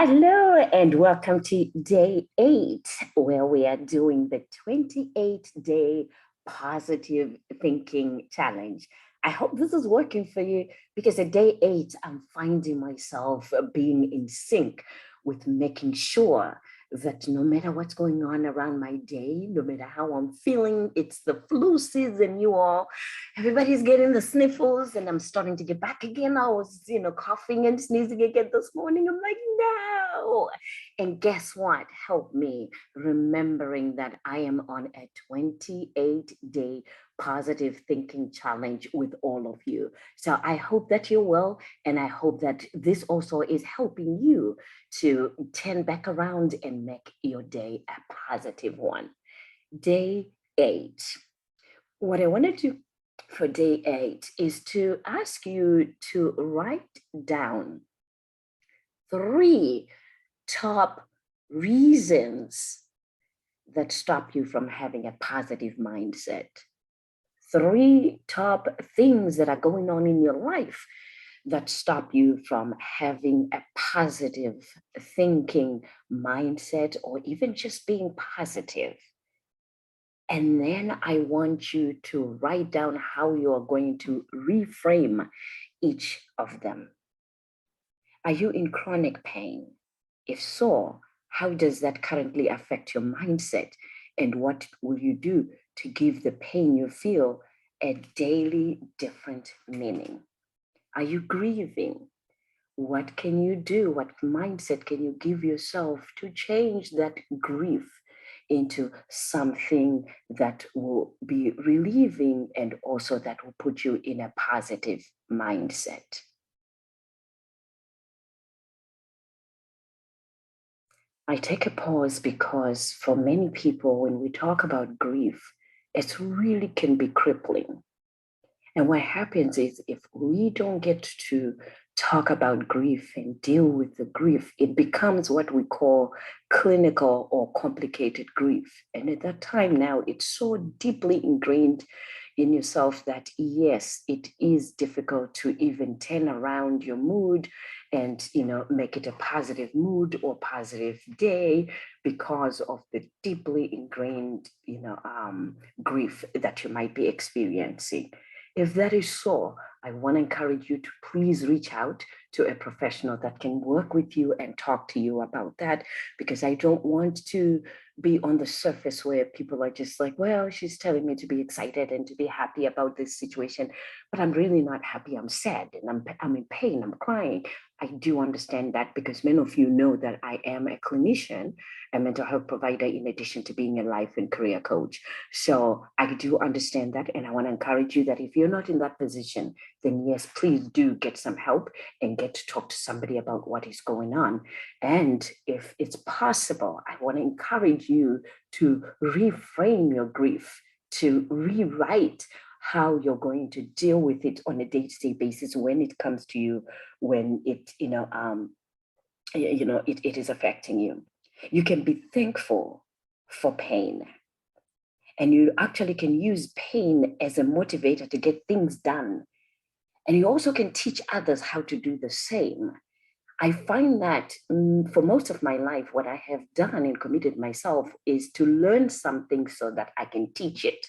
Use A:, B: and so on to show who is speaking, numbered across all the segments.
A: Hello and welcome to day 8, where we are doing the 28-day positive thinking challenge. I hope this is working for you because at day 8, I'm finding myself being in sync with making sure that no matter what's going on around my day, no matter how I'm feeling, it's the flu season, you all. Everybody's getting the sniffles, and I'm starting to get back again. I was, coughing and sneezing again this morning. I'm like, no. And guess what? Help me remembering that I am on a 28-day positive thinking challenge with all of you. So I hope that you're well, and I hope that this also is helping you to turn back around and make your day a positive one. Day 8. What I wanted to for day 8 is to ask you to write down 3 top reasons that stop you from having a positive mindset. 3 top things that are going on in your life that stop you from having a positive thinking mindset or even just being positive. And then I want you to write down how you are going to reframe each of them. Are you in chronic pain? If so, how does that currently affect your mindset? And what will you do to give the pain you feel a daily different meaning? Are you grieving? What can you do? What mindset can you give yourself to change that grief into something that will be relieving and also that will put you in a positive mindset? I take a pause because for many people, when we talk about grief, it really can be crippling. And what happens is if we don't get to talk about grief and deal with the grief, it becomes what we call clinical or complicated grief. And at that time now, it's so deeply ingrained in yourself that yes, it is difficult to even turn around your mood and make it a positive mood or positive day because of the deeply ingrained grief that you might be experiencing. If that is so, I want to encourage you to please reach out to a professional that can work with you and talk to you about that, because I don't want to be on the surface where people are just like, well, she's telling me to be excited and to be happy about this situation, but I'm really not happy. I'm sad and I'm in pain. I'm crying. I do understand that because many of you know that I am a clinician, a mental health provider, in addition to being a life and career coach. So I do understand that. And I want to encourage you that if you're not in that position, then yes, please do get some help and get to talk to somebody about what is going on. And if it's possible, I want to encourage you to reframe your grief, to rewrite how you're going to deal with it on a day-to-day basis when it comes to you, when it it is affecting you. You can be thankful for pain, and you actually can use pain as a motivator to get things done, and you also can teach others how to do the same. I find that for most of my life, what I have done and committed myself is to learn something so that I can teach it.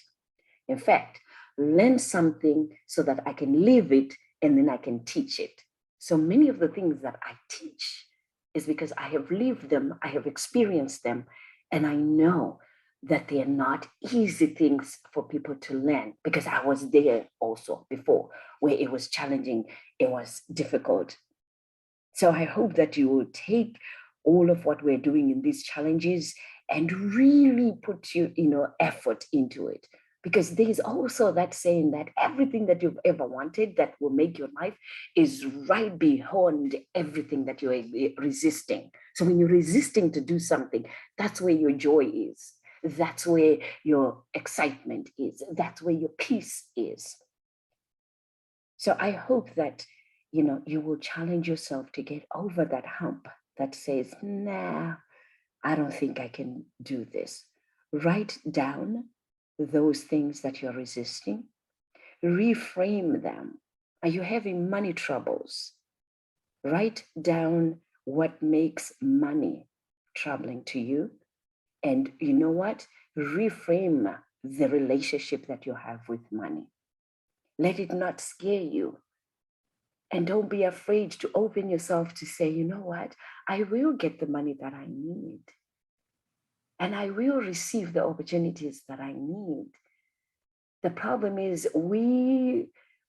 A: In fact, learn something so that I can live it and then I can teach it. So many of the things that I teach is because I have lived them, I have experienced them, and I know that they are not easy things for people to learn because I was there also before where it was challenging, it was difficult. So I hope that you will take all of what we're doing in these challenges and really put effort into it. Because there is also that saying that everything that you've ever wanted that will make your life is right behind everything that you're resisting. So when you're resisting to do something, that's where your joy is. That's where your excitement is. That's where your peace is. So I hope that you will challenge yourself to get over that hump that says, nah, I don't think I can do this. Write down those things that you're resisting, reframe them. Are you having money troubles? Write down what makes money troubling to you. And you know what? Reframe the relationship that you have with money. Let it not scare you. And don't be afraid to open yourself to say, you know what? I will get the money that I need. And I will receive the opportunities that I need. The problem is we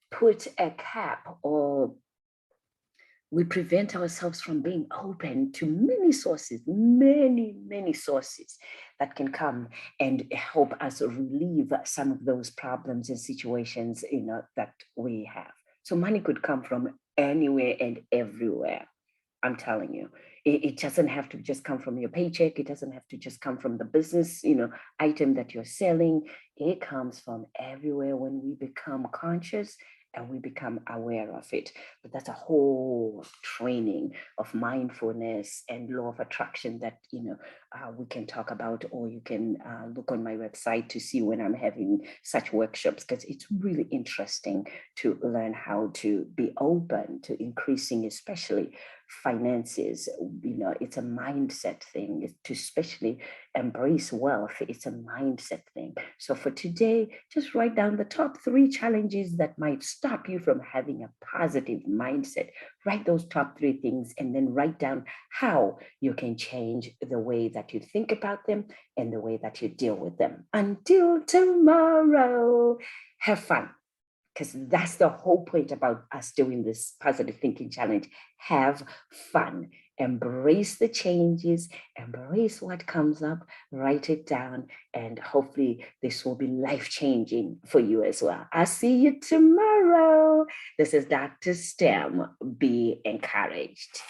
A: put a cap, or we prevent ourselves from being open to many sources, many sources that can come and help us relieve some of those problems and situations, that we have. So money could come from anywhere and everywhere. I'm telling you, it doesn't have to just come from your paycheck. It doesn't have to just come from the business, item that you're selling. It comes from everywhere when we become conscious and we become aware of it. But that's a whole training of mindfulness and law of attraction that, we can talk about, or you can look on my website to see when I'm having such workshops, because it's really interesting to learn how to be open to increasing, especially finances. It's a mindset thing to especially embrace wealth. It's a mindset thing. So for today, just write down the top 3 challenges that might stop you from having a positive mindset. Write those top 3 things and then write down how you can change the way that you think about them and the way that you deal with them. Until tomorrow, have fun. Because that's the whole point about us doing this positive thinking challenge. Have fun, embrace the changes, embrace what comes up, write it down, and hopefully this will be life-changing for you as well. I'll see you tomorrow. This is Dr. STEM. Be encouraged.